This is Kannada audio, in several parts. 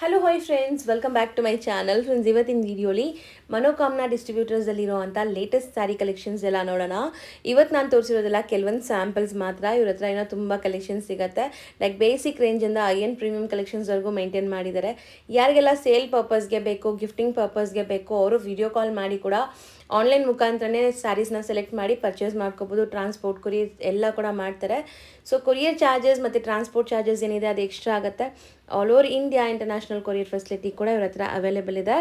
Hello hi friends, welcome back to my channel. Friends, ಇವತ್ತಿನ ವಿಡಿಯೋಲಿ ಮನೋಕಾಮನಾ ಡಿಸ್ಟ್ರಿಬ್ಯೂಟರ್ಸಲ್ಲಿರುವಂಥ ಲೇಟೆಸ್ಟ್ ಸ್ಯಾರಿ ಕಲೆಕ್ಷನ್ಸ್ ಎಲ್ಲ ನೋಡೋಣ. ಇವತ್ತು ನಾನು ತೋರಿಸಿರೋದೆಲ್ಲ ಕೆಲವೊಂದು ಸ್ಯಾಂಪಲ್ಸ್ ಮಾತ್ರ. ಇವ್ರ ಹತ್ರ ಏನೋ ತುಂಬ ಕಲೆಕ್ಷನ್ಸ್ ಸಿಗುತ್ತೆ. ಲೈಕ್ ಬೇಸಿಕ್ ರೇಂಜಿಂದ ಐ ಪ್ರೀಮಿಯಂ ಕಲೆಕ್ಷನ್ಸ್ವರೆಗೂ ಮೇಂಟೈನ್ ಮಾಡಿದ್ದಾರೆ. ಯಾರಿಗೆಲ್ಲ ಸೇಲ್ ಪರ್ಪಸ್ಗೆ ಬೇಕು, ಗಿಫ್ಟಿಂಗ್ ಪರ್ಪಸ್ಗೆ ಬೇಕು, ಅವರು ವಿಡಿಯೋ ಕಾಲ್ ಮಾಡಿ ಕೂಡ ಆನ್ಲೈನ್ ಮುಖಾಂತರನೇ ಸ್ಯಾರೀಸ್ನ ಸೆಲೆಕ್ಟ್ ಮಾಡಿ ಪರ್ಚೇಸ್ ಮಾಡ್ಕೋಬೋದು. ಟ್ರಾನ್ಸ್ಪೋರ್ಟ್, ಕೊರಿಯರ್ ಎಲ್ಲ ಕೂಡ ಮಾಡ್ತಾರೆ. ಸೊ ಕೊರಿಯರ್ ಚಾರ್ಜಸ್ ಮತ್ತು ಟ್ರಾನ್ಸ್ಪೋರ್ಟ್ ಚಾರ್ಜಸ್ ಏನಿದೆ ಅದು ಎಕ್ಸ್ಟ್ರಾ ಆಗುತ್ತೆ. All over India international courier facility ಕೂಡ ಇವ್ರ ಹತ್ರ ಅವೈಲೇಬಲ್ ಇದೆ.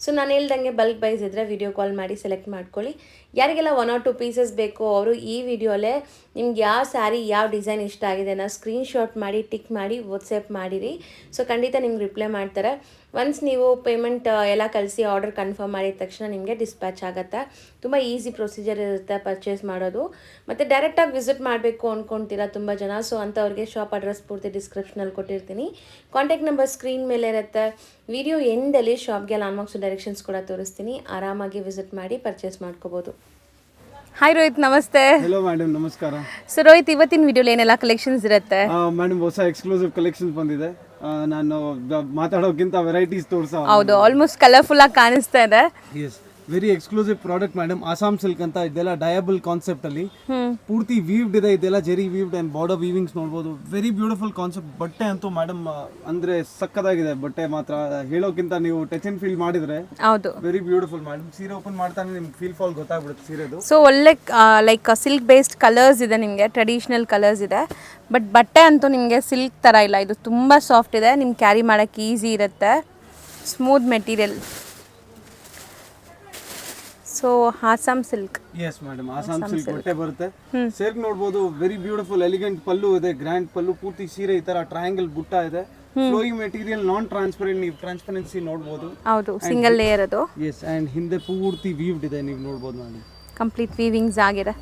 ಸೊ ನಾನು ಹೇಳ್ದಂಗೆ ಬಲ್ಕ್ ಬೈಸ್ ಇದ್ದರೆ ವಿಡಿಯೋ ಕಾಲ್ ಮಾಡಿ ಸೆಲೆಕ್ಟ್ ಮಾಡ್ಕೊಳ್ಳಿ. ಯಾರಿಗೆಲ್ಲ 1 or 2 ಪೀಸಸ್ ಬೇಕು ಅವರು ಈ ವಿಡಿಯೋಲೇ ನಿಮ್ಗೆ ಯಾವ ಸ್ಯಾರಿ ಯಾವ ಡಿಸೈನ್ ಇಷ್ಟ ಆಗಿದೆ ಅನ್ನೋ ಸ್ಕ್ರೀನ್ಶಾಟ್ ಮಾಡಿ ಟಿಕ್ ಮಾಡಿ ವಾಟ್ಸಪ್ ಮಾಡಿರಿ. ಸೊ ಖಂಡಿತ ನಿಮ್ಗೆ ರಿಪ್ಲೈ ಮಾಡ್ತಾರೆ. ಒನ್ಸ್ ನೀವು ಪೇಮೆಂಟ್ ಎಲ್ಲ ಕಳಿಸಿ ಆರ್ಡರ್ ಕನ್ಫರ್ಮ್ ಮಾಡಿದ ತಕ್ಷಣ ನಿಮಗೆ ಡಿಸ್ಪ್ಯಾಚ್ ಆಗುತ್ತೆ. ತುಂಬ ಈಸಿ ಪ್ರೊಸೀಜರ್ ಇರುತ್ತೆ ಪರ್ಚೇಸ್ ಮಾಡೋದು. ಮತ್ತು ಡೈರೆಕ್ಟಾಗಿ ವಿಸಿಟ್ ಮಾಡಬೇಕು ಅಂದ್ಕೊಳ್ತೀರಾ ತುಂಬ ಜನ. ಸೊ ಅಂಥವ್ರಿಗೆ ಶಾಪ್ ಅಡ್ರೆಸ್ ಪೂರ್ತಿ ಡಿಸ್ಕ್ರಿಪ್ಷನಲ್ಲಿ ಕೊಟ್ಟಿರ್ತೀನಿ. ಕಾಂಟ್ಯಾಕ್ಟ್ ನಂಬರ್ ಸ್ಕ್ರೀನ್ ಮೇಲೆ ಇರುತ್ತೆ. ವಿಡಿಯೋ ಎಂಡಲ್ಲಿ ಶಾಪ್ಗೆ ಲ್ಯಾಂಡ್ಮಾರ್ಕ್ಸ್ ಡೈರೆಕ್ಷನ್ಸ್ ಕೂಡ ತೋರಿಸ್ತೀನಿ. ಆರಾಮಾಗಿ ವಿಸಿಟ್ ಮಾಡಿ ಪರ್ಚೇಸ್ ಮಾಡ್ಕೋಬೋದು. ಹಾಯ್ ರೋಹಿತ್, ನಮಸ್ತೆ. ಹಲೋ ಮೇಡಮ್, ನಮಸ್ಕಾರ. ಸೊ ರೋಹಿತ್, ಇವತ್ತಿನ ವಿಡಿಯೋಲಿ ಏನೆಲ್ಲ ಕಲೆಕ್ಷನ್ಸ್ ಇರುತ್ತೆ? ಮೇಡಮ್, ಹೊಸ ಎಕ್ಸ್ಕ್ಲೂಸಿವ್ ಕಲೆಕ್ಷನ್ಸ್ ಬಂದಿದೆ. ನಾನು ಮಾತಾಡೋಕ್ಕಿಂತ ವೆರೈಟೀಸ್ ತೋರಿಸ. ಹೌದು, ಆಲ್ಮೋಸ್ಟ್ ಕಲರ್ಫುಲ್ ಆಗಿ ಕಾಣಿಸ್ತಾ ಇದೆ. Yes, very exclusive product madam. Assam silk ಅಂತ ಇದೆಲ್ಲ ಡಯಬಲ್ ಕಾನ್ಸೆಪ್ಟ್ ಅಲ್ಲಿ ಪೂರ್ತಿ ವೀವ್ಡ್ ಇದೆ. ಇದೆಲ್ಲ zari weaved and border weavings ನೋಡ್ಬೋದು. Very beautiful concept. ಬಟ್ಟೆ ಅಂತೂ ಮೇಡಮ್ ಅಂದ್ರೆ ಸಕ್ಕದಾಗಿದೆ. ಬಟ್ಟೆ ಮಾತ್ರ ಹೇಳೋಕ್ಕಿಂತ ನೀವು ಟಚ್ ಅಂಡ್ ಫೀಲ್ ಮಾಡಿದ್ರೆ ಹೌದು, ವೆರಿ ಬ್ಯೂಟಿಫುಲ್ ಮೇಡಮ್. ಸೀರೆ ಓಪನ್ ಮಾಡ್ತಾನೆ ನಿಮ್ಗೆ ಫೀಲ್ ಫಾಲ್ ಗೊತ್ತಾಗ್ಬಿಡುತ್ತೆ ಸೀರೆದು. ಸೊ ಒಳ್ಳೆ ಲೈಕ್ ಸಿಲ್ಕ್ ಬೇಸ್ಡ್ ಕಲರ್ಸ್ ಇದೆ, ನಿಮಗೆ ಟ್ರೆಡಿಷನಲ್ ಕಲರ್ಸ್ ಇದೆ. ಬಟ್ ಬಟ್ಟೆ ಅಂತೂ ನಿಮಗೆ ಸಿಲ್ಕ್ ಥರ ಇಲ್ಲ, ಇದು ತುಂಬ ಸಾಫ್ಟ್ ಇದೆ. ನಿಮ್ಗೆ ಕ್ಯಾರಿ ಮಾಡೋಕ್ಕೆ ಈಸಿ ಇರುತ್ತೆ. Smooth material. So Assam silk. Yes madam, Assam silk ಬಟ್ಟೆ ಬರುತ್ತೆ. ಸೇರ್ಕ್ ನೋಡ್ಬೋದು. ವೆರಿ ಬ್ಯೂಟಿಫುಲ್ ಎಲಿಗೆಂಟ್ ಪಲ್ಲು ಇದೆ, ಗ್ರ್ಯಾಂಡ್ ಪಲ್ಲು. ಪೂರ್ತಿ ಸೀರೆ ಈ ತರ ಟ್ರಯಾಂಗಲ್ ಬುಟ್ಟ ಇದೆ. ಫ್ಲೋಯಿಂಗ್ ಮೆಟೀರಿಯಲ್, ನಾನ್ ಟ್ರಾನ್ಸ್ಪರೆಂಟ್. ನೀವು ಟ್ರಾನ್ಸ್ಪರೆನ್ಸಿ ನೋಡ್ಬೋದು. ಹೌದು, ಸಿಂಗಲ್ ಲೇಯರ್ ಅದು. ಎಸ್, ಅಂಡ್ ಹಿಂದೆ ಪೂರ್ತಿ ವೀವ್ಡ್ ಇದೆ, ನೀವು ನೋಡ್ಬೋದು ಮೇಡಮ್. ಕಂಪ್ಲೀಟ್ ವೀವಿಂಗ್ಸ್ ಆಗಿದೆ.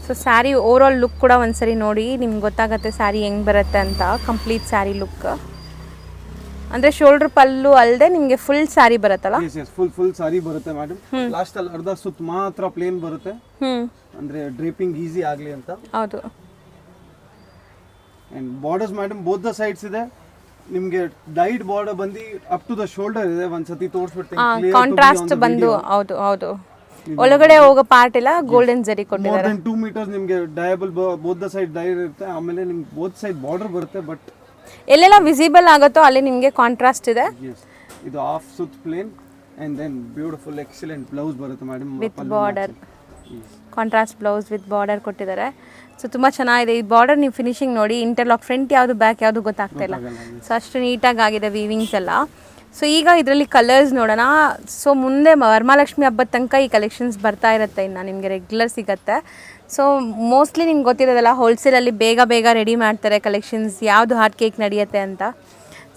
So sari over all look ಕೂಡ ಒಂದ್ಸರಿ ನೋಡಿ, ನಿಮ್ಗೆ ಗೊತ್ತಾಗುತ್ತೆ ಸ್ಯಾರಿ ಹೆಂಗೆ ಬರುತ್ತೆ ಅಂತ. ಕಂಪ್ಲೀಟ್ ಸ್ಯಾರಿ ಲುಕ್ ಅಂದ್ರೆ ಶೋಲ್ಡರ್ ಪಲ್ಲು ಅಲ್ಲದೆ ನಿಮಗೆ ಫುಲ್ ಸ್ಯಾರಿ ಬರುತ್ತಲ್ಲ? ಫುಲ್ ಸಾರಿ ಬರುತ್ತೆ ಮೇಡಮ್. ಲಾಸ್ಟ್ ಅಲ್ಲಿ ಅರ್ಧ ಸುತ್ತ ಮಾತ್ರ ಪ್ಲೇನ್ ಬರುತ್ತೆ, ಅಂದ್ರೆ ಡ್ರೇಪಿಂಗ್ ಈಸಿ ಆಗ್ಲಿ ಅಂತ. ಹೌದು. And borders madam both the sides ಇದೆ. ನಿಮ್ಗೆ ಡೈಡ್ ಬಾರ್ಡರ್ ಬಂದು ಅಪ್ ಟು ದ ಶೋಲ್ಡರ್ ಇದೆ. ಒಂದ್ಸತಿ ತೋರಿಸ್ಬಿಡ್ತೀನಿ. ಕಾಂಟ್ರಾಸ್ಟ್ ಬಂದು. ಹೌದು ಹೌದು, ಒಳಗಡೆ ಹೋಗೋ ಪಾರ್ಟ್ ಎಲ್ಲ ಗೋಲ್ಡನ್ ಜರಿ ಕೊಟ್ಟಿದ್ದಾರೆ. ಮೋರ್ ದನ್ 2 meters ನಿಮ್ಗೆ dyeable both the side dye ಇರುತ್ತೆ. ಆಮೇಲೆ ನಿಮ್ಗೆ ಬೋತ್ ಸೈಡ್ ಬಾರ್ಡರ್ ಬರುತ್ತೆ. ಬಟ್ ಎಲ್ಲೆಲ್ಲ ವಿಸಿಬಲ್ ಆಗುತ್ತೋ ಅಲ್ಲಿ ನಿಮಗೆ ಕಾಂಟ್ರಾಸ್ಟ್ ಇದೆ. ಇದು ಹಾಫ್ ಸುತ್ plain and then beautiful excellent blouse ಬರುತ್ತೆ madam with border. Contrast blouse with border ಕೊಟ್ಟಿದ್ದಾರೆ. ಸೊ ತುಂಬ ಚೆನ್ನಾಗಿದೆ ಈ ಬಾರ್ಡರ್. ನೀವು ಫಿನಿಶಿಂಗ್ ನೋಡಿ, ಇಂಟರ್ಲಾಕ್ ಫ್ರಂಟ್ ಯಾವುದು ಬ್ಯಾಕ್ ಯಾವುದು ಗೊತ್ತಾಗ್ತಾ ಇಲ್ಲ. ಸೊ ಅಷ್ಟು ನೀಟಾಗಿ ಆಗಿದೆ ವೀವಿಂಗ್ಸ್ ಎಲ್ಲ. ಸೊ ಈಗ ಇದರಲ್ಲಿ ಕಲರ್ಸ್ ನೋಡೋಣ. ಸೊ ಮುಂದೆ ವರಮಹಾಲಕ್ಷ್ಮಿ ಹಬ್ಬದ ತನಕ ಈ ಕಲೆಕ್ಷನ್ಸ್ ಬರ್ತಾ ಇರುತ್ತೆ, ಇನ್ನು ನಿಮಗೆ ರೆಗ್ಯುಲರ್ ಸಿಗುತ್ತೆ. ಸೊ ಮೋಸ್ಟ್ಲಿ ನಿಮ್ಗೆ ಗೊತ್ತಿರೋದಲ್ಲ, ಹೋಲ್ಸೇಲಲ್ಲಿ ಬೇಗ ರೆಡಿ ಮಾಡ್ತಾರೆ ಕಲೆಕ್ಷನ್ಸ್, ಯಾವುದು ಹಾಟ್ ಕೇಕ್ ನಡೆಯುತ್ತೆ ಅಂತ.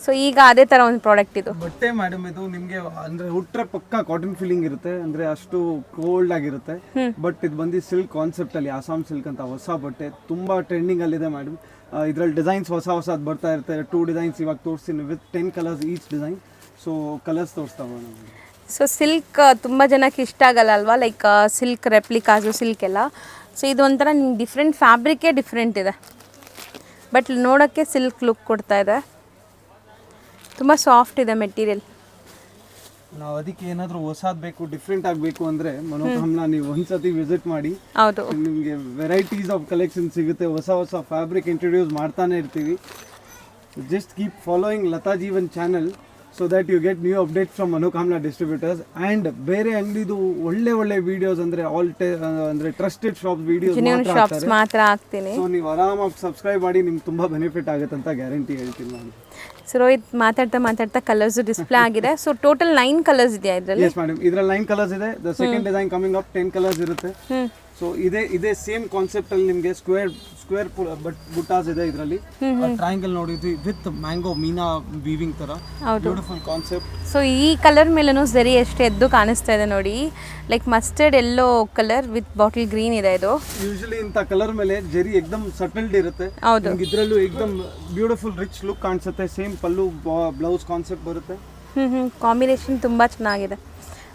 ಸೊ ಈಗ ಅದೇ ಥರ ಒಂದು ಪ್ರಾಡಕ್ಟ್ ಇದು. ಬಟ್ಟೆ ಮೇಡಮ್ ಇದು ನಿಮಗೆ ಅಂದ್ರೆ ಉಟ್ರೆ ಪಕ್ಕಾ ಕಾಟನ್ ಫೀಲಿಂಗ್ ಇರುತ್ತೆ, ಅಂದ್ರೆ ಅಷ್ಟು ಕೋಲ್ಡ್ ಆಗಿರುತ್ತೆ. ಬಟ್ ಇದು ಬಂದು ಸಿಲ್ಕ್ ಕಾನ್ಸೆಪ್ಟ್ ಅಲ್ಲಿ, ಆಸಾಮ್ ಸಿಲ್ಕ್ ಅಂತ ಹೊಸ ಬಟ್ಟೆ ತುಂಬಾ ಟ್ರೆಂಡಿಂಗ್ ಅಲ್ಲಿ ಇದೆ ಮೇಡಮ್. ಇದರಲ್ಲಿ ಡಿಸೈನ್ಸ್ ಹೊಸ ಬರ್ತಾ ಇರುತ್ತೆ. 2 ಡಿಸೈನ್ಸ್ ಇವಾಗ ತೋರಿಸ್ತೀನಿ with 10 colours each design. So colours ತೋರಿಸ್ತಾವೆ. ಸೊ ಸಿಲ್ಕ್ ತುಂಬ ಜನಕ್ಕೆ ಇಷ್ಟ ಆಗಲ್ಲ ಅಲ್ವಾ, ಲೈಕ್ ಸಿಲ್ಕ್ ರೆಪ್ಲಿಕಾಸು ಸಿಲ್ಕ್ ಎಲ್ಲ. ಸೊ ಇದು ಒಂಥರ ನಿಮ್ಗೆ ಡಿಫ್ರೆಂಟ್ ಫ್ಯಾಬ್ರಿಕೇ ಡಿಫ್ರೆಂಟ್ ಇದೆ, ಬಟ್ ನೋಡೋಕ್ಕೆ ಸಿಲ್ಕ್ ಲುಕ್ ಕೊಡ್ತಾ ಇದೆ. ತುಂಬ ಸಾಫ್ಟ್ ಇದೆ ಮೆಟೀರಿಯಲ್. ನಾವು ಅದಕ್ಕೆ ಏನಾದರೂ ಹೊಸದು ಬೇಕು, ಡಿಫ್ರೆಂಟ್ ಆಗಬೇಕು ಅಂದರೆ ಮನೋಕಾಮನಾ ನೀವು ಒಂದ್ಸತಿ ವಿಸಿಟ್ ಮಾಡಿ. ಹೌದು, ನಿಮಗೆ ವೆರೈಟೀಸ್ ಆಫ್ ಕಲೆಕ್ಷನ್ ಸಿಗುತ್ತೆ. ಹೊಸ ಫ್ಯಾಬ್ರಿಕ್ ಇಂಟ್ರೊಡ್ಯೂಸ್ ಮಾಡ್ತಾನೆ ಇರ್ತೀವಿ. Just keep following Lata Jeevan channel so that you get new updates from Manokamna distributors. and ಬೇರೆ ಅಂಗಡಿದು ಒಳ್ಳೆ ವಿಡಿಯೋಸ್ ಅಂದ್ರೆ ಅಂದ್ರೆ ಟ್ರಸ್ಟೆಡ್ ಶಾಪ್ ವಿಡಿಯೋಸ್ ಮಾತ್ರ ಹಾಕ್ತೀನಿ. ಸೊ ನೀವು ಆರಾಮಾಗಿ ಸಬ್ಸ್ಕ್ರೈಬ್ ಮಾಡಿ, ನಿಮ್ಗೆ ತುಂಬಾ ಬೆನಿಫಿಟ್ ಆಗುತ್ತೆ ಅಂತ ಗ್ಯಾರಂಟಿ ಹೇಳ್ತೀನಿ ನಾನು. ಸೊ ರೋಹಿತ್, ಮಾತಾಡ್ತಾ ಕಲರ್ಸ್ ಡಿಸ್ಪ್ಲೇ ಆಗಿದೆ. ಸೊ ಟೋಟಲ್ 9 ಕಲರ್ಸ್ ಇದೆಯಾ ಇದರಲ್ಲಿ? ಎಸ್ ಮೇಡಮ್, ಇದರಲ್ಲಿ 9 ಕಲರ್ಸ್ ಇದೆ. The second design coming up 10 colours ಇರುತ್ತೆ. ಸೊ ಇದೇ ಸೇಮ್ ಕಾನ್ಸೆಪ್ಟ್ ಅಲ್ಲಿ ನಿಮಗೆ ಸ್ಕ್ವೇರ್ ಬುಟ್ಟಾಸ್ ಇದೆ. ಇದರಲ್ಲಿ ಟ್ರಯಾಂಗಲ್ ನೋಡಿದ್ವಿ ವಿತ್ ಮ್ಯಾಂಗೋ ಮೀನಾ ವೀವಿಂಗ್ ತರ ಬ್ಯೂಟಿಫುಲ್ ಕಾನ್ಸೆಪ್ಟ್. ಸೊ ಈ ಕಲರ್ ಮೇಲೂ ಸರಿ ಎಷ್ಟು ಎದ್ದು ಕಾಣಿಸ್ತಾ ಇದೆ ನೋಡಿ, like mustard yellow colour with bottle green ಇದೆ ಇದು. ಯೂಶಲಿ ಇಂಥ ಕಲರ್ ಮೇಲೆ ಜರಿ ಎಕ್ದಮ್ ಸಟಲ್ಡ್ ಇರುತ್ತೆ. ಇದ್ರಲ್ಲೂ ಎಕ್ದಮ್ ಬ್ಯೂಟಿಫುಲ್ ರಿಚ್ ಲುಕ್ ಕಾಣಿಸುತ್ತೆ. ಸೇಮ್ ಪಲ್ಲು ಬ್ಲೌಸ್ ಕಾನ್ಸೆಪ್ಟ್ ಬರುತ್ತೆ. ಕಾಂಬಿನೇಷನ್ ತುಂಬ ಚೆನ್ನಾಗಿದೆ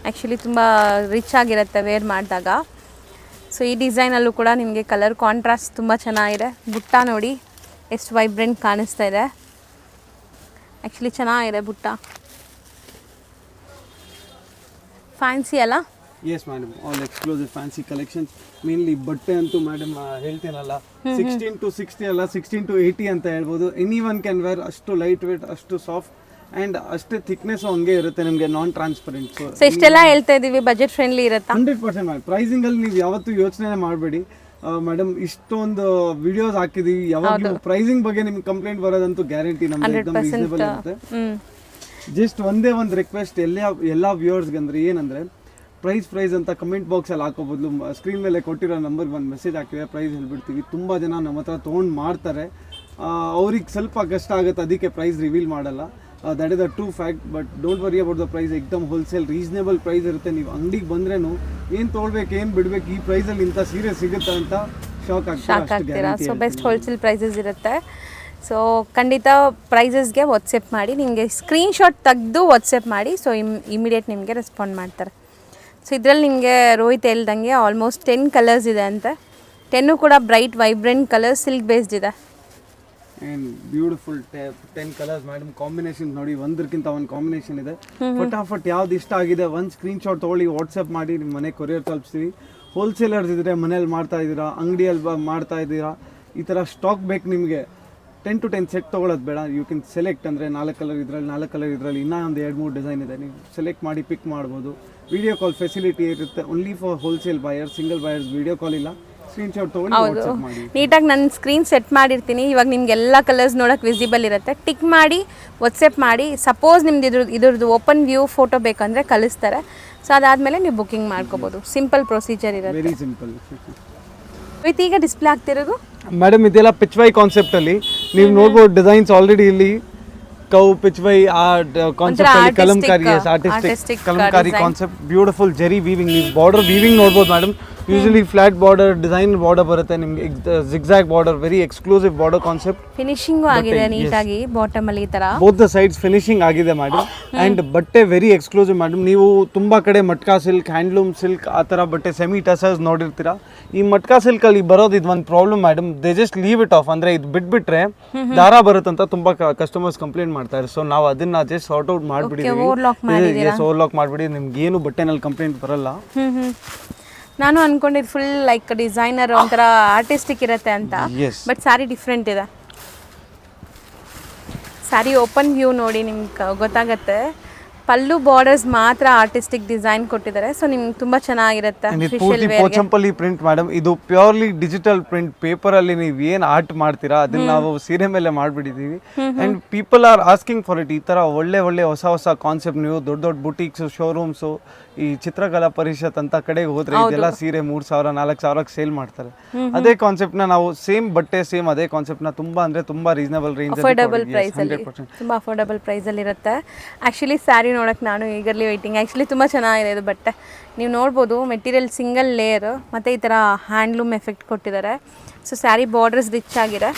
ಆ್ಯಕ್ಚುಲಿ, ತುಂಬ ರಿಚ್ ಆಗಿರುತ್ತೆ ವೇರ್ ಮಾಡಿದಾಗ. ಸೊ ಈ ಡಿಸೈನಲ್ಲೂ ಕೂಡ ನಿಮಗೆ ಕಲರ್ ಕಾಂಟ್ರಾಸ್ಟ್ ತುಂಬ ಚೆನ್ನಾಗಿದೆ. ಬುಟ್ಟ ನೋಡಿ ಎಷ್ಟು ವೈಬ್ರೆಂಟ್ ಕಾಣಿಸ್ತಾ ಇದೆ. ಆ್ಯಕ್ಚುಲಿ ಚೆನ್ನಾಗಿದೆ ಬುಟ್ಟ, ಫ್ಯಾನ್ಸಿ ಅಲ್ಲ? Yes madam, all exclusive fancy collections. Mainly ಬಟ್ಟೆ ಅಂತೂ ಮೇಡಮ್ ಹೇಳ್ತೀನಲ್ಲ 16 to 60 ಅಲ್ಲ 16 to 80 ಅಂತ ಹೇಳ್ಬೋದು. Any one can wear. ಅಷ್ಟು ಲೈಟ್ ವೇಟ್, ಅಷ್ಟು ಸಾಫ್ಟ್ ಆ್ಯಂಡ್ ಅಷ್ಟೇ ಥಿಕ್ನೆಸ್ ಹಂಗೆ ಇರುತ್ತೆ ನಿಮಗೆ, ನಾನ್ ಟ್ರಾನ್ಸ್ಪರೆಂಟ್. ಸೊ ಇಷ್ಟೆಲ್ಲ ಹೇಳ್ತಾ ಇದ್ದೀವಿ, ಬಜೆಟ್ ಫ್ರೆಂಡ್ಲಿ ಇರುತ್ತಾ? 100% ಮಾಡಿ. ಪ್ರೈಸಿಂಗಲ್ಲಿ ನೀವು ಯಾವತ್ತೂ ಯೋಚನೆ ಮಾಡಬೇಡಿ ಮೇಡಮ್. ಇಷ್ಟೊಂದು ವಿಡಿಯೋಸ್ ಹಾಕಿದೀವಿ, ಯಾವಾಗಲೂ ಪ್ರೈಸಿಂಗ್ ಬಗ್ಗೆ ನಿಮ್ಗೆ ಕಂಪ್ಲೇಂಟ್ ಬರೋದಂತೂ ಗ್ಯಾರಂಟಿ ನಮ್ದು ಎಕ್ದಮ್ ರೀಸನೇಬಲ್ ಇರುತ್ತೆ. ಜಸ್ಟ್ ಒಂದೇ ಒಂದು ರಿಕ್ವೆಸ್ಟ್ ಎಲ್ಲ ವ್ಯೂವರ್ಸ್ಗೆ ಅಂದರೆ ಏನಂದರೆ, ಪ್ರೈಸ್ ಅಂತ ಕಮೆಂಟ್ ಬಾಕ್ಸಲ್ಲಿ ಹಾಕೋ ಬದಲು ಸ್ಕ್ರೀನ್ ಮೇಲೆ ಕೊಟ್ಟಿರೋ ನಂಬರ್ಗೆ ಒಂದು ಮೆಸೇಜ್ ಹಾಕಿದ್ರೆ ಪ್ರೈಸ್ ಹೇಳ್ಬಿಡ್ತೀವಿ. ತುಂಬ ಜನ ನಮ್ಮ ಹತ್ರ ತೊಗೊಂಡು ಮಾಡ್ತಾರೆ, ಅವ್ರಿಗೆ ಸ್ವಲ್ಪ ಕಷ್ಟ ಆಗುತ್ತೆ, ಅದಕ್ಕೆ ಪ್ರೈಸ್ ರಿವೀಲ್ ಮಾಡಲ್ಲ. That is a true fact. But don't worry about the price. ಎಕ್ದಮ್ ಹೋಲ್ಸೇಲ್ ರೀಸನೇಬಲ್ ಪ್ರೈಸ್ ಇರುತ್ತೆ. ನೀವು ಅಂಗಡಿಗೆ ಬಂದ್ರೇನು ಏನು ತೊಗೊಳ್ಬೇಕು, ಏನು ಬಿಡಬೇಕು, ಈ ಪ್ರೈಸಲ್ಲಿ ಇಂಥ ಸೀರೆ ಸಿಗುತ್ತೆ ಅಂತ ಶಾಕ್ ಆಗ್ತೀರಾ. ಸೊ ಬೆಸ್ಟ್ ಹೋಲ್ಸೇಲ್ ಪ್ರೈಸಸ್ ಇರುತ್ತೆ. ಸೊ ಖಂಡಿತ ಪ್ರೈಸಸ್ಗೆ ವಾಟ್ಸಪ್ ಮಾಡಿ, ನಿಮಗೆ ಸ್ಕ್ರೀನ್ಶಾಟ್ ತೆಗೆದು ವಾಟ್ಸಪ್ ಮಾಡಿ. ಸೊ ಇಮಿಡಿಯೇಟ್ ನಿಮಗೆ ರೆಸ್ಪಾಂಡ್ ಮಾಡ್ತಾರೆ. ಸೊ ಇದರಲ್ಲಿ ನಿಮಗೆ ರೋಹಿತ್ ಹೇಳ್ದಂಗೆ ಆಲ್ಮೋಸ್ಟ್ 10 ಕಲರ್ಸ್ ಇದೆ ಅಂತೆ. 10 ಕೂಡ bright vibrant colours, silk based ಇದೆ. And beautiful 10 colours madam. Combination ನೋಡಿ, ಒಂದಕ್ಕಿಂತ ಒಂದು ಕಾಂಬಿನೇಷನ್ ಇದೆ. ಫಟಾಫಟ್ ಯಾವ್ದು ಇಷ್ಟ ಆಗಿದೆ ಒಂದು ಸ್ಕ್ರೀನ್ಶಾಟ್ ತೊಗೊಳ್ಳಿ, ವಾಟ್ಸಪ್ ಮಾಡಿ, ನಿಮ್ಮ ಮನೆ ಕೊರಿಯರ್ ತಲುಪಿಸ್ತೀವಿ. ಹೋಲ್ಸೇಲರ್ಸ್ ಇದ್ದರೆ ಮನೇಲಿ ಮಾಡ್ತಾ ಇದ್ದೀರಾ, ಅಂಗಡಿಯಲ್ಲಿ ಮಾಡ್ತಾ ಇದ್ದೀರಾ, ಈ ಥರ ಸ್ಟಾಕ್ ಬೇಕು ನಿಮಗೆ, 10 to 10 ಸೆಟ್ ತೊಗೊಳೋದು ಬೇಡ. You can select. ಅಂದರೆ 4 ಕಲರ್ ಇದರಲ್ಲಿ, 4 ಕಲರ್ ಇದರಲ್ಲಿ, ಇನ್ನೂ ಒಂದು 2-3 ಡಿಸೈನ್ ಇದೆ. ನೀವು ಸೆಲೆಕ್ಟ್ ಮಾಡಿ ಪಿಕ್ ಮಾಡ್ಬೋದು. ವಿಡಿಯೋ ಕಾಲ್ ಫೆಸಿಲಿಟಿ ಇರುತ್ತೆ, only for wholesale buyers. Single buyers video call ಇಲ್ಲ. ಸ್ಕ್ರೀನ್ಶಾಟ್ ತೊಗೊಂಡು ವಾಟ್ಸಪ್ ಮಾಡಿ. ನೀಟಾಗಿ ನಾನು ಸ್ಕ್ರೀನ್ ಸೆಟ್ ಮಾಡಿರ್ತೀನಿ. ಇವಾಗ ನಿಮ್ಗೆ ಎಲ್ಲ ಕಲರ್ಸ್ ನೋಡೋಕೆ ವಿಸಿಬಲ್ ಇರುತ್ತೆ. ಟಿಕ್ ಮಾಡಿ ವಾಟ್ಸಪ್ ಮಾಡಿ. ಸಪೋಸ್ ನಿಮ್ದು ಇದ್ರದ್ದು ಓಪನ್ ವ್ಯೂ ಫೋಟೋ ಬೇಕಂದರೆ ಕಳಿಸ್ತಾರೆ. ಸೊ ಅದಾದಮೇಲೆ ನೀವು ಬುಕ್ಕಿಂಗ್ ಮಾಡ್ಕೋಬೋದು. ಸಿಂಪಲ್ ಪ್ರೊಸೀಜರ್ ಇರುತ್ತೆ, ವೆರಿ ಸಿಂಪಲ್. ವಿತ್ ಈಗ ಡಿಸ್ಪ್ಲೇ ಆಗ್ತಿರೋದು ಮೇಡಮ್ ಇದೆಲ್ಲ ಪಿಚ್ವೈ ಕಾನ್ಸೆಪ್ಟಲ್ಲಿ ನೀವು ನೋಡ್ಬೋದು. ಡಿಸೈನ್ಸ್ ಆಲ್ರೆಡಿ ಇಲ್ಲಿ ಕೌ ಪಿಚ್ವೈ ಆ ಕಾನ್ಸೆಪ್ಟ್ ಅಲ್ಲಿ Kalamkari, artistic Kalamkari concept, beautiful zari weaving. ನೀವು ಬಾರ್ಡರ್ ವೀವಿಂಗ್ ನೋಡ್ಬೋದು madam. Usually flat border, design border ಬರುತ್ತೆ ನಿಮಗೆ, zigzag border, very exclusive border concept. Finishing ಆಗಿದೆ ನೀಟಾಗಿ, ಬಾಟಮ್ ಅಲ್ಲಿ ಈ ತರ ಬೋತ್ ದ ಸೈಡ್ಸ್ ಫಿನಿಶಿಂಗ್ ಆಗಿದೆ ಮೇಡಮ್. ಆ್ಯಂಡ್ ಬಟ್ಟೆ ವೆರಿ ಎಕ್ಸ್ಕ್ಲೂಸಿವ್ ಮೇಡಮ್. ನೀವು ತುಂಬ ಕಡೆ ಮಟ್ಕಾ ಸಿಲ್ಕ್, ಹ್ಯಾಂಡ್ಲೂಮ್ ಸಿಲ್ಕ್ ಆ ಥರ ಬಟ್ಟೆ ಸೆಮಿ ಟಸರ್ಸ್ ನೋಡಿರ್ತೀರಾ. ಈ ಮಟ್ಕಾ ಸಿಲ್ಕಲ್ಲಿ ಬರೋದು ಇದು ಒಂದು problem madam, they just leave it off. ಅಂದರೆ ಇದು ಬಿಟ್ಬಿಟ್ರೆ ದಾರ ಬರುತ್ತಂತ ತುಂಬ ಕಸ್ಟಮರ್ಸ್ ಕಂಪ್ಲೇಂಟ್ ಮಾಡ್ತಾರೆ. ಸೊ ನಾವು ಅದನ್ನ ಜಸ್ಟ್ ಸಾರ್ಟ್ ಔಟ್ ಮಾಡಿಬಿಟ್ಟಿದ್ದೀವಿ. ಓವರ್ಲಾಕ್ ಮಾಡಿಬಿಡಿ, ನಿಮ್ಗೆ ಏನು ಬಟ್ಟೆನಲ್ಲಿ ಕಂಪ್ಲೇಂಟ್ ಬರಲ್ಲ. ನಾನು ಅನ್ಕೊಂಡಿದ್ದು ಫುಲ್ ಲೈಕ್ ಡಿಸೈನರ್ ಒಂಥರ ಆರ್ಟಿಸ್ಟಿಕ್ ಇರುತ್ತೆ ಅಂತ, ಬಟ್ ಸ್ಯಾರಿ ಡಿಫ್ರೆಂಟ್ ಇದೆ. ಸ್ಯಾರಿ ಓಪನ್ ವ್ಯೂ ನೋಡಿ ನಿಮ್ಗೆ ಗೊತ್ತಾಗತ್ತೆ. ಪಲ್ಲು ಬಾರ್ಡರ್ಸ್ ಮಾತ್ರ ಆರ್ಟಿಸ್ಟಿಕ್ ಡಿಸೈನ್ ಕೊಟ್ಟಿದ್ದಾರೆ. ಸೊ ನಿಮ್ಗೆ ತುಂಬಾ ಚೆನ್ನಾಗಿರುತ್ತೆ. Pochampalli print madam. ಇದು ಪ್ಯೂರ್ಲಿ ಡಿಜಿಟಲ್ ಪ್ರಿಂಟ್. ಪೇಪರ್ ಅಲ್ಲಿ ನೀವು ಏನ್ ಆರ್ಟ್ ಮಾಡ್ತೀರಾ ಅದನ್ನ ನಾವು ಸೀರೆ ಮೇಲೆ ಮಾಡ್ಬಿಟ್ಟಿದೀವಿ. And people are asking for it. ಈ ತರ ಒಳ್ಳೆ ಹೊಸ ಕಾನ್ಸೆಪ್ಟ್. ನೀವು ದೊಡ್ಡ ಬುಟೀಕ್ಸ್, ಶೋರೂಮ್ಸ್, ಈ ಚಿತ್ರಕಲಾ ಪರಿಷತ್ ಅಂತ ಕಡೆಗೆ ಹೋದ್ರೆ ಇದೆಲ್ಲ ಸೀರೆ 3,000-4,000 ಸೇಲ್ ಮಾಡ್ತಾರೆ. ಅದೇ ಕಾನ್ಸೆಪ್ಟ್ ನ ನಾವು ಸೇಮ್ ಬಟ್ಟೆ, ಸೇಮ್ ಅದೇ ಕಾನ್ಸೆಪ್ಟ್ ನ ತುಂಬಾ ಅಂದ್ರೆ ತುಂಬಾ ರೀಸನಬಲ್ ರೇಂಜ್, ಅಫೋರ್ಡಬಲ್ ಪ್ರೈಸ್ ಅಲ್ಲಿ, ತುಂಬಾ ಅಫೋರ್ಡಬಲ್ ಪ್ರೈಸ್ ಅಲ್ಲಿ ಇರುತ್ತೆ. ಆಕ್ಚುಲಿ ಸ್ಯಾರಿ ನೋಡಕ್ಕೆ ನಾನು ಈಗರ್ಲಿ ವೈಟಿಂಗ್. ಆ್ಯಕ್ಚುಲಿ ತುಂಬ ಚೆನ್ನಾಗಿದೆ ಇದು ಬಟ್ಟೆ. ನೀವು ನೋಡ್ಬೋದು ಮೆಟೀರಿಯಲ್ ಸಿಂಗಲ್ ಲೇಯರ್ ಮತ್ತು ಈ ಥರ ಹ್ಯಾಂಡ್ಲೂಮ್ ಎಫೆಕ್ಟ್ ಕೊಟ್ಟಿದ್ದಾರೆ. ಸೊ ಸ್ಯಾರಿ ಬಾರ್ಡರ್ಸ್ ರಿಚ್ ಆಗಿದೆ.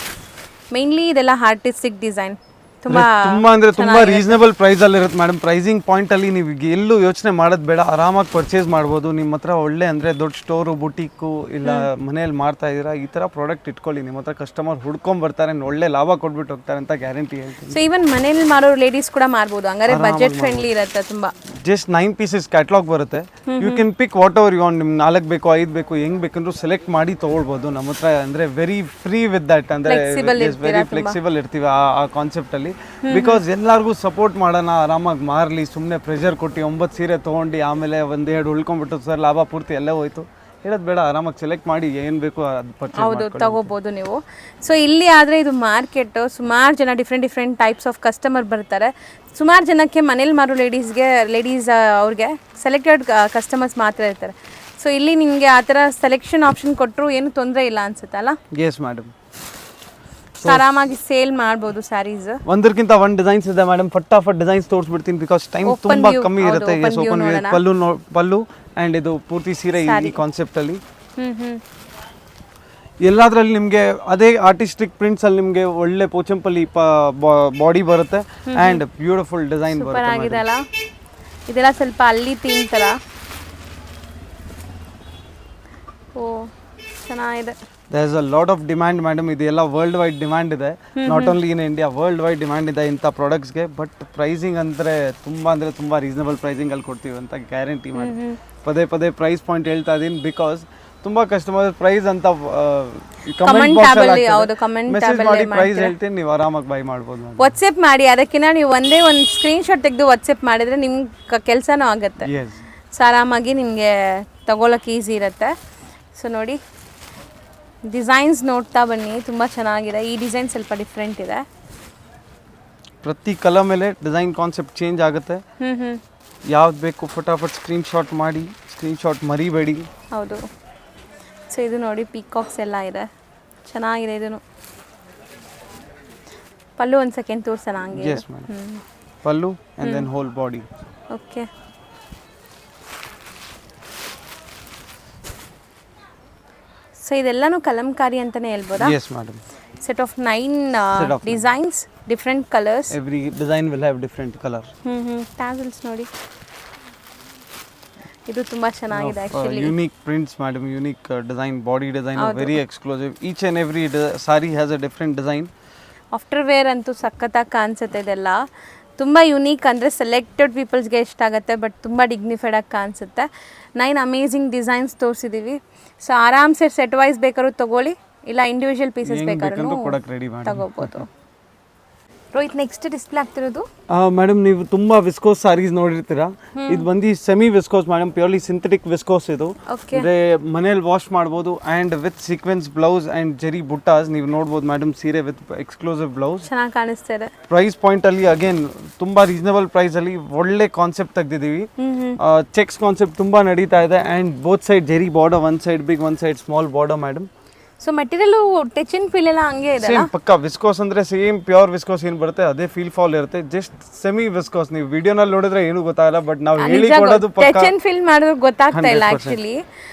ಮೇನ್ಲಿ ಇದೆಲ್ಲ ಆರ್ಟಿಸ್ಟಿಕ್ ಡಿಸೈನ್. ತುಂಬಾ ಅಂದ್ರೆ ತುಂಬಾ ರೀಸನಬಲ್ ಪ್ರೈಸ್ ಅಲ್ಲಿ ಇರುತ್ತೆ ಮೇಡಮ್. ಪ್ರೈಸಿಂಗ್ ಪಾಯಿಂಟ್ ಅಲ್ಲಿ ನೀವು ಎಲ್ಲೂ ಯೋಚನೆ ಮಾಡೋದು ಬೇಡ, ಆರಾಮಾಗಿ ಪರ್ಚೇಸ್ ಮಾಡ್ಬೋದು. ನಿಮ್ಮ ಹತ್ರ ಒಳ್ಳೆ ಅಂದ್ರೆ ದೊಡ್ಡ ಸ್ಟೋರು, ಬುಟೀಕು ಇಲ್ಲ ಮನೆಯಲ್ಲಿ ಮಾಡ್ತಾ ಇದ್ದೀರಾ, ಈ ತರ ಪ್ರಾಡಕ್ಟ್ ಇಟ್ಕೊಳ್ಳಿ. ನಿಮ್ಮ ಹತ್ರ ಕಸ್ಟಮರ್ ಹುಡ್ಕೊಂಡ್ ಬರ್ತಾರೆ, ಒಳ್ಳೆ ಲಾಭ ಕೊಟ್ಬಿಟ್ಟು ಹೋಗ್ತಾರೆ ಅಂತ ಗ್ಯಾರಂಟಿ ಹೇಳ್ತೀನಿ. ಸೊ ಈವನ್ ಮನೇಲಿ ಮಾಡೋ ಲೇಡೀಸ್ ಕೂಡ ಮಾಡ್ಬೋದು, ಹಂಗಾರೆ ಬಜೆಟ್ ಫ್ರೆಂಡ್ಲಿ ಇರುತ್ತೆ ತುಂಬಾ. ಜಸ್ಟ್ 9 pieces ಕ್ಯಾಟ್ಲಾಗ್ ಬರುತ್ತೆ. You can pick whatever you want. ನಿಮ್ಗೆ 4 ಬೇಕು, 5 ಬೇಕು, ಹೆಂಗ್ ಬೇಕಂದ್ರೂ ಸೆಲೆಕ್ಟ್ ಮಾಡಿ ತಗೊಳ್ಬೋದು. ನಮ್ಮ ಹತ್ರ ಅಂದ್ರೆ ವೆರಿ ಫ್ರೀ ವಿತ್ ದಟ್. ಅಂದ್ರೆ ವೆರಿ ಫ್ಲೆಕ್ಸಿಬಲ್ ಇರ್ತೀವಿ ಆ ಕಾನ್ಸೆಪ್ಟ್ ಅಲ್ಲಿ. ಬಿಕಾಸ್ ಎಲ್ಲರಿಗೂ ಸಪೋರ್ಟ್ ಮಾಡೋಣ, ಆರಾಮಾಗಿ ಮಾರಲಿ. ಸುಮ್ಮನೆ ಪ್ರೆಷರ್ ಕೊಟ್ಟು 9 ಸೀರೆ ತೊಗೊಂಡು ಆಮೇಲೆ 1-2 ಉಳ್ಕೊಂಡ್ಬಿಟ್ಟು ಸರ್ ಲಾಭ ಪೂರ್ತಿ ಎಲ್ಲೇ ಹೋಯ್ತು ಹೇಳೋದು ಬೇಡ. ಆರಾಮಾಗಿ ಸೆಲೆಕ್ಟ್ ಮಾಡಿ ಏನು ಬೇಕು ಅದು ಪರ್ಚೇಸ್ ಹೌದು ತಗೋಬೋದು ನೀವು. ಸೊ ಇಲ್ಲಿ ಆದರೆ ಇದು ಮಾರ್ಕೆಟ್, ಸುಮಾರು ಜನ ಡಿಫ್ರೆಂಟ್ ಟೈಪ್ಸ್ ಆಫ್ ಕಸ್ಟಮರ್ ಬರ್ತಾರೆ. ಸುಮಾರು ಜನಕ್ಕೆ ಮನೇಲಿ ಮಾರೋ ಲೇಡೀಸ್ ಅವ್ರಿಗೆ ಸೆಲೆಕ್ಟೆಡ್ ಕಸ್ಟಮರ್ಸ್ ಮಾತ್ರ ಇರ್ತಾರೆ. ಸೊ ಇಲ್ಲಿ ನಿಮಗೆ ಆ ಥರ ಸೆಲೆಕ್ಷನ್ ಆಪ್ಷನ್ ಕೊಟ್ಟರು ಏನು ತೊಂದರೆ ಇಲ್ಲ ಅನ್ಸುತ್ತಲ್ಲ? ಎಸ್ ಮೇಡಮ್, ಆರಾಮಾಗಿ ಸೇಲ್ ಮಾಡ್ಬೋದು ಸ್ಯಾರೀಸ್. ಒಂದಕ್ಕಿಂತ ಒಂದು ಡಿಸೈನ್ಸ್ ಇದೆ ಮೇಡಮ್. ಫಟಾಫಟ್ ಡಿಸೈನ್ಸ್ ತೋರಿಸ್ಬಿಡ್ತೀನಿ ಬಿಕಾಸ್ ಟೈಮ್ ತುಂಬಾ ಕಮ್ಮಿ ಇರುತ್ತೆ. ಪಲ್ಲು ಅಂಡ್ ಇದು ಪೂರ್ತಿ ಸೀರೆ ಈ ಕಾನ್ಸೆಪ್ಟ್ ಅಲ್ಲಿ. ಎಲ್ಲಾದ್ರಲ್ಲಿ ನಿಮಗೆ ಅದೇ ಆರ್ಟಿಸ್ಟಿಕ್ ಪ್ರಿಂಟ್ಸ್ ಅಲ್ಲಿ ನಿಮಗೆ ಒಳ್ಳೆ ಪೋಚಂಪಲ್ಲಿ ಬಾಡಿ ಬರುತ್ತೆ ಅಂಡ್ ಬ್ಯೂಟಿಫುಲ್ ಡಿಸೈನ್ ಬರುತ್ತೆ. ಇದೆಲ್ಲ ಸ್ವಲ್ಪ ಅಲ್ಲಿ ಥೀಮ್ ತರ. ಓ ಚೆನ್ನಾಗಿದೆ. There is a lot of demand madam, ಇದೆಲ್ಲ ವರ್ಲ್ಡ್ ವೈಡ್ ಡಿಮ್ಯಾಂಡ್ ಇದೆ, not only in India, world wide demand ಇದೆ ಇಂಥ ಪ್ರಾಡಕ್ಟ್ಸ್ಗೆ. ಬಟ್ ಪ್ರೈಸಿಂಗ್ ಅಂದರೆ ತುಂಬ ರೀಸನಬಲ್ ಪ್ರೈಸಿಂಗಲ್ಲಿ ಕೊಡ್ತೀವಿ ಅಂತ ಗ್ಯಾರಂಟಿ ಮಾಡಿ. ಪದೇ ಪದೇ ಪ್ರೈಸ್ ಪಾಯಿಂಟ್ ಹೇಳ್ತಾ ಇದ್ದೀನಿ ಬಿಕಾಸ್ ತುಂಬ ಕಸ್ಟಮರ್ ಪ್ರೈಸ್ ಅಂತ ಕಮೆಂಟ್ ಮೆಸೇಜ್ ಮಾಡಿ ಪ್ರೈಸ್ ಹೇಳ್ತೀನಿ, ನೀವು ಆರಾಮಾಗಿ ಬೈ ಮಾಡ್ಬೋದು. ವಾಟ್ಸಪ್ ಮಾಡಿ, ಅದಕ್ಕಿಂತ ನೀವು ಒಂದೇ ಒಂದು ಸ್ಕ್ರೀನ್ಶಾಟ್ ತೆಗೆದು ವಾಟ್ಸಪ್ ಮಾಡಿದರೆ ನಿಮ್ಗೆ ಕೆಲಸನೂ ಆಗುತ್ತೆ. ಸೊ ಆರಾಮಾಗಿ ನಿಮಗೆ ತಗೊಳಕ್ಕೆ ಈಸಿ ಇರುತ್ತೆ. ಸೊ ನೋಡಿ ಡಿಸೈನ್ಸ್ ನೋಡ್ತಾ ಬನ್ನಿ, ತುಂಬ ಚೆನ್ನಾಗಿದೆ. ಈ ಡಿಸೈನ್ ಸ್ವಲ್ಪ ಡಿಫ್ರೆಂಟ್ ಇದೆ. ಪ್ರತಿ ಕಲರ್ ಮೇಲೆ ಡಿಸೈನ್ ಕಾನ್ಸೆಪ್ಟ್ ಚೇಂಜ್ ಆಗುತ್ತೆ. ಯಾವ್ದು ಬೇಕು ಫಟಾಫಟ್ ಸ್ಕ್ರೀನ್ಶಾಟ್ ಮಾಡಿ, ಸ್ಕ್ರೀನ್ಶಾಟ್ ಮರಿಬೇಡಿ. ಹೌದು. ಸೊ ಇದು ನೋಡಿ ಪೀಕಾಕ್ಸ್ ಎಲ್ಲ ಇದೆ, ಚೆನ್ನಾಗಿದೆ. ಇದನ್ನು ಪಲ್ಲು ಒಂದು ಸೆಕೆಂಡ್ ತೋರಿಸೋಣ ಹಂಗೆ. Yes madam, pallu and then whole body. Okay. So ಇದೆಲ್ಲನೂ ಕಲಂಕಾರಿ ಅಂತಲೇ ಹೇಳ್ಬೋದಾ? Yes madam. Set of 9 designs, different colours. Every design will have different colour. Tassels ನೋಡಿ, ಇದು ತುಂಬ ಚೆನ್ನಾಗಿದೆ actually. Unique prints madam, unique design, body design very exclusive. Each and every sari has a different design. After wear ಅಂತೂ ಸಖತ್ತಾಗಿ ಕಾಣಿಸುತ್ತೆ. ಇದೆಲ್ಲ ತುಂಬ ಯುನೀಕ್, ಅಂದರೆ ಸೆಲೆಕ್ಟೆಡ್ ಪೀಪಲ್ಸ್ಗೆ ಇಷ್ಟ ಆಗುತ್ತೆ, ಬಟ್ ತುಂಬ ಡಿಗ್ನಿಫೈಡ್ ಆಗಿ ಕಾಣಿಸುತ್ತೆ. 9 ಅಮೇಝಿಂಗ್ ಡಿಸೈನ್ಸ್ ತೋರಿಸಿದ್ದೀವಿ. ಸೊ ಆರಾಮ್ಸೆ ಸೆಟ್ ವೈಸ್ ಬೇಕಾದ್ರೂ ತೊಗೊಳ್ಳಿ, ಇಲ್ಲ ಇಂಡಿವಿಜುವಲ್ ಪೀಸಸ್ ಬೇಕಾದ್ರೂ ತಗೋಬೋದು. ರೋಹಿತ್, ನೆಕ್ಸ್ಟ್ ಡಿಸ್ಪ್ಲೇ ಆಗ್ತಿರೋದು ಮೇಡಮ್, ನೀವು ತುಂಬಾ ವಿಸ್ಕೋಸ್ ಸಾರೀಸ್ ನೋಡಿರ್ತೀರಾ. ಇದು ಬಂದು semi viscose madam, purely synthetic viscose. ಇದು ಅಂದ್ರೆ ಮನೇಲಿ ವಾಶ್ ಮಾಡ್ಬೋದು and with sequence blouse and zari ಬುಟ್ಟಾಸ್ ನೀವು ನೋಡ್ಬೋದು ಮೇಡಮ್. ಸೀರೆ ವಿತ್ ಎಕ್ಸ್ಕ್ಲೂಸಿವ್ ಬ್ಲೌಸ್, ಚೆನ್ನಾಗಿ ಕಾಣಿಸ್ತಾ ಇದೆ. ಪ್ರೈಸ್ ಪಾಯಿಂಟ್ ಅಲ್ಲಿ ಅಗೇನ್ ತುಂಬಾ ರೀಸನಬಲ್ ಪ್ರೈಸ್ ಅಲ್ಲಿ ಒಳ್ಳೆ ಕಾನ್ಸೆಪ್ಟ್ ತೆಗ್ದಿದೀವಿ. ಚೆಕ್ಸ್ ಕಾನ್ಸೆಪ್ಟ್ ತುಂಬಾ ನಡೀತಾ ಇದೆ and both side zari border, one side big, one side small border madam. So material touch and feel ಎಲ್ಲ ಹಂಗೆ ಇದೆ. ಸೇಮ್ ಪಕ್ಕಾ ವಿಸ್ಕೋಸ್ ಅಂದ್ರೆ ಸೇಮ್ ಪ್ಯೂರ್ ವಿಸ್ಕೋಸ್ ಏನು ಬರುತ್ತೆ ಅದೇ ಫೀಲ್ ಫಾಲ್ ಇರುತ್ತೆ. Just semi viscose. ನೀವು ವಿಡಿಯೋನಲ್ಲಿ ನೋಡಿದ್ರೆ ಏನು ಗೊತ್ತಾಗಲ್ಲ, ಬಟ್ ನಾವು ಹೇಳಿ ಕೊಡೋದು ಟಚ್ ಅಂಡ್ ಫೀಲ್ ಮಾಡಿದ್ರೆ ಗೊತ್ತಾಗ್ತಾ ಇಲ್ಲ ಆಕ್ಚುಲಿ.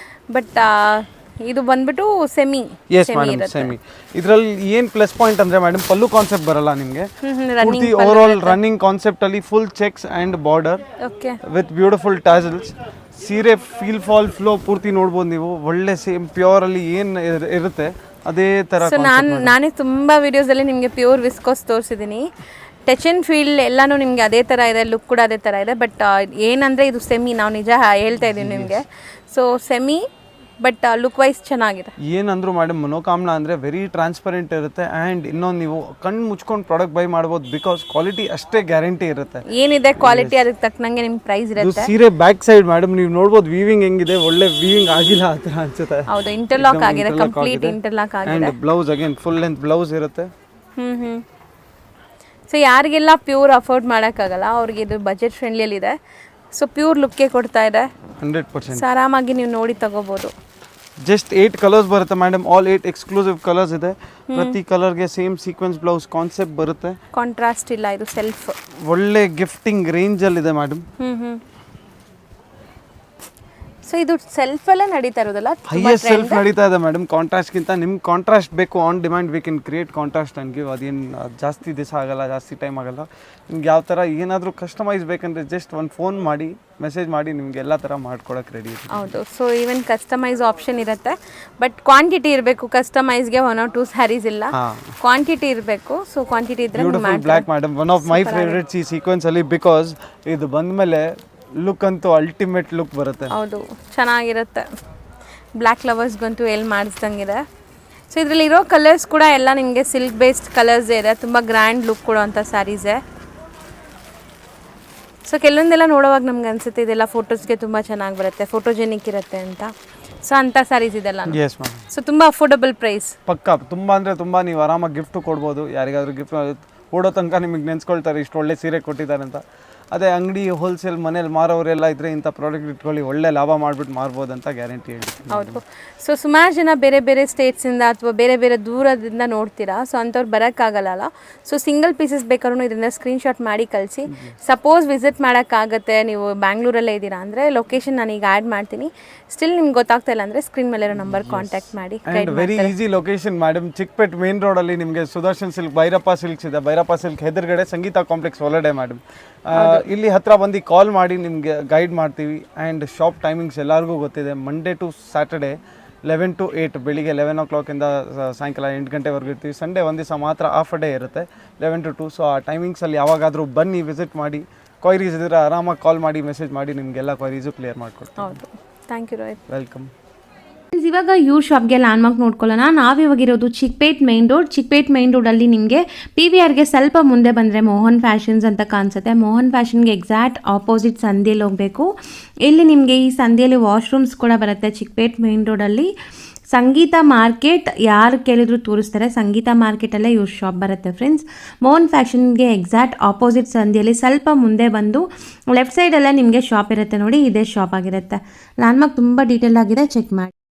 ಬಟ್ ಇದು ಬಂದ್ಬಿಟ್ಟು ಸೆಮಿ. Yes madam, semi. ಇದರಲ್ಲಿ ಏನು ಪ್ಲಸ್ ಪಾಯಿಂಟ್ ಅಂದ್ರೆ ಮೇಡಮ್, ಪಲ್ಲು ಕಾನ್ಸೆಪ್ಟ್ ಬರಲ್ಲ ನಿಮಗೆ. ಪೂರ್ತಿ ಓವರ್ ಆಲ್ ರನ್ನಿಂಗ್ ಕಾನ್ಸೆಪ್ಟ್ ಅಲ್ಲಿ full checks and border with beautiful tassels. ಸೀರೆ ಫೀಲ್ ಫಾಲ್ ಫ್ಲೋ ಪೂರ್ತಿ ನೋಡ್ಬೋದು ನೀವು. ಒಳ್ಳೆ ಸೇಮ್ ಪ್ಯೂರ್ ಅಲ್ಲಿ ಏನು ಇರುತ್ತೆ ಅದೇ ತರ. ಸೊ ನಾನೇ ತುಂಬಾ ವಿಡಿಯೋಸಲ್ಲಿ ನಿಮಗೆ ಪ್ಯೂರ್ ವಿಸ್ಕೋಸ್ ತೋರಿಸಿದ್ದೀನಿ. ಟಚ್ ಅಂಡ್ ಫೀಲ್ ಎಲ್ಲಾನು ನಿಮಗೆ ಅದೇ ಥರ ಇದೆ, ಲುಕ್ ಕೂಡ ಅದೇ ಥರ ಇದೆ. ಬಟ್ ಏನಂದರೆ ಇದು ಸೆಮಿ, ನಾವು ನಿಜ ಹೇಳ್ತಾ ಇದ್ದೀವಿ ನಿಮಗೆ. So semi but look wise ಚೆನ್ನಾಗಿದೆ. ಏನಂದ್ರು ಮೇಡಮ್, ಮನೋಕಾಮನಾ ಅಂದರೆ ವೆರಿ ಟ್ರಾನ್ಸ್ಪರೆಂಟ್ ಇರುತ್ತೆ ಆ್ಯಂಡ್ ಇನ್ನೊಂದು ನೀವು ಕಣ್ಣು ಮುಚ್ಕೊಂಡು ಪ್ರಾಡಕ್ಟ್ ಬೈ ಮಾಡ್ಬೋದು ಬಿಕಾಸ್ ಕ್ವಾಲಿಟಿ ಅಷ್ಟೇ ಗ್ಯಾರಂಟಿ ಇರುತ್ತೆ. ಏನಿದೆ ಕ್ವಾಲಿಟಿ ಅದಕ್ಕೆ ತಕ್ಕನಂಗೆ ನಿಮ್ಗೆ ಪ್ರೈಸ್ ಇರುತ್ತೆ. ಸೀರೆ ಬ್ಯಾಕ್ ಸೈಡ್ ಮೇಡಮ್ ನೀವು ನೋಡ್ಬೋದು ವೀವಿಂಗ್ ಹೆಂಗಿದೆ, ಒಳ್ಳೆ ವೀವಿಂಗ್ ಆಗಿಲ್ಲ ಆ ಥರ ಅನ್ಸುತ್ತೆ. ಹೌದು, ಇಂಟರ್ಲಾಕ್ ಆಗಿದೆ, ಕಂಪ್ಲೀಟ್ ಇಂಟರ್ಲಾಕ್ ಆಗಿದೆ. And blouse again full length blouse ಇರುತ್ತೆ. ಸೊ ಯಾರಿಗೆಲ್ಲ ಪ್ಯೂರ್ ಅಫೋರ್ಡ್ ಮಾಡೋಕ್ಕಾಗಲ್ಲ ಅವ್ರಿಗೆ ಇದು ಬಜೆಟ್ ಫ್ರೆಂಡ್ಲಿಯಲ್ಲಿದೆ. ಸೊ ಪ್ಯೂರ್ ಲುಕ್ಗೆ ಕೊಡ್ತಾ ಇದೆ 100%. ಸೊ ಆರಾಮಾಗಿ ನೀವು ನೋಡಿ ತಗೋಬೋದು. ಜಸ್ಟ್ 8 ಕಲರ್ಸ್ ಬರುತ್ತೆ ಮೇಡಮ್, ಆಲ್ 8 ಎಕ್ಸ್ಕ್ಲೂಸಿವ್ ಕಲರ್ಸ್ ಇದೆ. ಪ್ರತಿ ಕಲರ್ಗೆ ಸೇಮ್ ಸೀಕ್ವೆನ್ಸ್ ಬ್ಲೌಸ್ ಕಾನ್ಸೆಪ್ಟ್ ಬರುತ್ತೆ. ಕಾಂಟ್ರಾಸ್ಟ್ ಇಲ್ಲ, ಇದು ಸೆಲ್ಫ್. ಒಳ್ಳೆ ಗಿಫ್ಟಿಂಗ್ ರೇಂಜಲ್ಲಿ ಇದೆ ಮೇಡಮ್. ಸೊ ಇದು ಸೆಲ್ಫಲ್ಲೇ ನಡೀತಾ ಇರೋದಲ್ಲ, ಹೈಯೆಸ್ಟ್ ಸೆಲ್ಫ್ ನಡೀತಾ ಇದೆ ಮೇಡಮ್. ಕಾಂಟ್ರಾಸ್ಟ್ಗಿಂತ ನಿಮ್ಗೆ ಕಾಂಟ್ರಾಸ್ಟ್ ಬೇಕು on demand we can create contrast and give. ಅದೇನು ಜಾಸ್ತಿ ದಿವಸ ಆಗಲ್ಲ, ಜಾಸ್ತಿ ಟೈಮ್ ಆಗಲ್ಲ. ನಿಮ್ಗೆ ಯಾವ ಥರ ಏನಾದರೂ ಕಸ್ಟಮೈಸ್ ಬೇಕಂದರೆ ಜಸ್ಟ್ ಒಂದು ಫೋನ್ ಮಾಡಿ ಮೆಸೇಜ್ ಮಾಡಿ ನಿಮ್ಗೆ ಎಲ್ಲ ಥರ ಮಾಡ್ಕೊಡಕ್ಕೆ ರೆಡಿ ಇದೆ. ಹೌದು, ಸೊ ಈವನ್ ಕಸ್ಟಮೈಸ್ ಆಪ್ಷನ್ ಇರುತ್ತೆ, ಬಟ್ ಕ್ವಾಂಟಿಟಿ ಇರಬೇಕು. ಕಸ್ಟಮೈಸ್ಗೆ 1 or 2 ಸ್ಯಾರೀಸ್ ಇಲ್ಲ, ಕ್ವಾಂಟಿಟಿ ಇರಬೇಕು. ಸೊ ಕ್ವಾಂಟಿಟಿ ಇದ್ರೆ beautiful black madam, one of my favourites ಈ ಸೀಕ್ವೆನ್ಸಲ್ಲಿ ಬಿಕಾಸ್ ಇದು ಬಂದಮೇಲೆ ಲುಕ್ ಅಂತೂ ಅಲ್ಟಿಮೇಟ್ ಲುಕ್ ಬರುತ್ತೆ. ಹೌದು, ಚೆನ್ನಾಗಿರುತ್ತೆ. ಬ್ಲ್ಯಾಕ್ ಲವರ್ಸ್ಗಂತೂ ಎಲ್ಲಿ ಮಾಡಿಸ್ದಂಗಿದೆ. ಸೊ ಇದರಲ್ಲಿ ಇರೋ ಕಲರ್ಸ್ ಕೂಡ ಎಲ್ಲ ನಿಮಗೆ ಸಿಲ್ಕ್ ಬೇಸ್ಡ್ ಕಲರ್ಸ್ ಇದೆ, ತುಂಬ ಗ್ರ್ಯಾಂಡ್ ಲುಕ್ ಕೊಡುವಂಥ ಸ್ಯಾರೀಸೇ. ಸೊ ಕೆಲವೊಂದೆಲ್ಲ ನೋಡೋವಾಗ ನಮ್ಗೆ ಅನಿಸುತ್ತೆ ಇದೆಲ್ಲ ಫೋಟೋಸ್ಗೆ ತುಂಬ ಚೆನ್ನಾಗಿ ಬರುತ್ತೆ, ಫೋಟೋಜೆನಿಕ್ ಇರುತ್ತೆ ಅಂತ. ಸೊ ಅಂಥ ಸ್ಯಾರೀಸ್ ಇದೆಲ್ಲ. Yes ma'am. ಸೊ ತುಂಬ ಅಫೋರ್ಡಬಲ್ ಪ್ರೈಸ್. ಪಕ್ಕ ತುಂಬ ಅಂದರೆ ತುಂಬ ನೀವು ಆರಾಮಾಗಿ ಗಿಫ್ಟ್ ಕೊಡ್ಬೋದು. ಯಾರಿಗಾದ್ರೂ ಗಿಫ್ಟ್ ಕೊಡೋ ತನಕ ನಿಮಗೆ ನೆನ್ಸ್ಕೊಳ್ತಾರೆ ಇಷ್ಟು ಒಳ್ಳೆ ಸೀರೆ ಕೊಟ್ಟಿದ್ದಾರೆ ಅಂತ. ಅದೇ ಅಂಗಡಿ ಹೋಲ್ಸೇಲ್ ಮನೇಲಿ ಮಾರೋರೆಲ್ಲ ಇದ್ರೆ ಇಂಥ ಪ್ರಾಡಕ್ಟ್ ಇಟ್ಕೊಳ್ಳಿ, ಒಳ್ಳೆ ಲಾಭ ಮಾಡಿಬಿಟ್ಟು ಮಾರ್ಬೋದು ಅಂತ ಗ್ಯಾರಂಟಿ ಹೇಳಿ. ಹೌದು. ಸೊ ಸುಮಾರು ಜನ ಬೇರೆ ಬೇರೆ ಸ್ಟೇಟ್ಸಿಂದ ಅಥವಾ ಬೇರೆ ಬೇರೆ ದೂರದಿಂದ ನೋಡ್ತೀರಾ. ಸೊ ಅಂಥವ್ರು ಬರೋಕ್ಕಾಗಲ್ಲ. ಸೊ ಸಿಂಗಲ್ ಪೀಸಸ್ ಬೇಕಾದ್ರೂ ಇದರಿಂದ ಸ್ಕ್ರೀನ್ಶಾಟ್ ಮಾಡಿ ಕಳಿಸಿ. ಸಪೋಸ್ ವಿಸಿಟ್ ಮಾಡೋಕ್ಕಾಗತ್ತೆ, ನೀವು ಬ್ಯಾಂಗ್ಳೂರಲ್ಲೇ ಇದ್ದೀರಾ ಅಂದರೆ ಲೊಕೇಶನ್ ನಾನೀಗ ಆ್ಯಡ್ ಮಾಡ್ತೀನಿ. ಸ್ಟಿಲ್ ನಿಮ್ಗೆ ಗೊತ್ತಾಗ್ತಾ ಇಲ್ಲ ಅಂದರೆ ಸ್ಕ್ರೀನ್ ಮೇಲೆ ಇರೋ ನಂಬರ್ ಕಾಂಟ್ಯಾಕ್ಟ್ ಮಾಡಿ. And very easy location madam, Chickpet main ರೋಡಲ್ಲಿ ನಿಮಗೆ ಸುದರ್ಶನ್ ಸಿಲ್ಕ್, ಭೈರಪ್ಪ ಸಿಲ್ಕ್ಸ್ ಇದೆ. ಭೈರಪ್ಪ ಸಿಲ್ಕ್ ಎದುರುಗಡೆ ಸಂಗೀತ ಕಾಂಪ್ಲೆಕ್ಸ್ ಒಳಗಡೆ ಮೇಡಮ್. ಇಲ್ಲಿ ಹತ್ರ ಬಂದು ಕಾಲ್ ಮಾಡಿ ನಿಮಗೆ ಗೈಡ್ ಮಾಡ್ತೀವಿ. ಆ್ಯಂಡ್ ಶಾಪ್ ಟೈಮಿಂಗ್ಸ್ ಎಲ್ಲರಿಗೂ ಗೊತ್ತಿದೆ, ಮಂಡೇ ಟು ಸ್ಯಾಟರ್ಡೇ 11 to 8 ಬೆಳಿಗ್ಗೆ 11 o'clock ಇಂದ ಸಾಯಂಕಾಲ 8 ಗಂಟೆವರೆಗೂ ಇರ್ತೀವಿ. ಸಂಡೇ ಒಂದು ದಿವಸ ಮಾತ್ರ ಆಫ್ ಡೇ ಇರುತ್ತೆ 11 to 2. ಸೊ ಆ ಟೈಮಿಂಗ್ಸಲ್ಲಿ ಯಾವಾಗಾದರೂ ಬನ್ನಿ, ವಿಸಿಟ್ ಮಾಡಿ. ಕ್ವೈರೀಸ್ ಇದ್ದರೆ ಆರಾಮಾಗಿ ಕಾಲ್ ಮಾಡಿ, ಮೆಸೇಜ್ ಮಾಡಿ, ನಿಮಗೆಲ್ಲ ಕ್ವೈರೀಸು ಕ್ಲಿಯರ್ ಮಾಡಿಕೊಡ್ತೀನಿ. ಹೌದು, ಥ್ಯಾಂಕ್ ಯು ರೋಹಿತ್. ವೆಲ್ಕಮ್. ಇವಾಗ ಇವ್ರ ಶಾಪ್ಗೆ ಲ್ಯಾಂಡ್ಮಾರ್ಕ್ ನೋಡ್ಕೊಳ್ಳೋಣ. ನಾವಿವಾಗಿರೋದು Chickpet main road. Chickpet main ರೋಡಲ್ಲಿ ನಿಮಗೆ PVRಗೆ ಸ್ವಲ್ಪ ಮುಂದೆ ಬಂದರೆ ಮೋಹನ್ ಫ್ಯಾಷನ್ಸ್ ಅಂತ ಕಾಣಿಸುತ್ತೆ. ಮೋಹನ್ ಫ್ಯಾಷನ್ಗೆ ಎಕ್ಸಾಕ್ಟ್ ಆಪೋಸಿಟ್ ಸಂಧಿಯಲ್ಲಿ ಹೋಗಬೇಕು. ಇಲ್ಲಿ ನಿಮಗೆ ಈ ಸಂಧಿಯಲ್ಲಿ ವಾಶ್ರೂಮ್ಸ್ ಕೂಡ ಬರುತ್ತೆ. ಚಿಕ್ಪೇಟ್ ಮೈನ್ ರೋಡಲ್ಲಿ ಸಂಗೀತ ಮಾರ್ಕೆಟ್ ಯಾರು ಕೇಳಿದ್ರು ತೋರಿಸ್ತಾರೆ. ಸಂಗೀತ ಮಾರ್ಕೆಟಲ್ಲೇ ಇವ್ರ ಶಾಪ್ ಬರುತ್ತೆ ಫ್ರೆಂಡ್ಸ್. ಮೋಹನ್ ಫ್ಯಾಷನ್ಗೆ ಎಕ್ಸಾಕ್ಟ್ ಆಪೋಸಿಟ್ ಸಂಧಿಯಲ್ಲಿ ಸ್ವಲ್ಪ ಮುಂದೆ ಬಂದು ಲೆಫ್ಟ್ ಸೈಡಲ್ಲೇ ನಿಮಗೆ ಶಾಪ್ ಇರುತ್ತೆ ನೋಡಿ, ಇದೇ ಶಾಪ್ ಆಗಿರುತ್ತೆ. ಲ್ಯಾಂಡ್ಮಾರ್ಕ್ ತುಂಬ ಡೀಟೇಲ್ ಆಗಿದೆ, ಚೆಕ್ ಮಾಡಿ.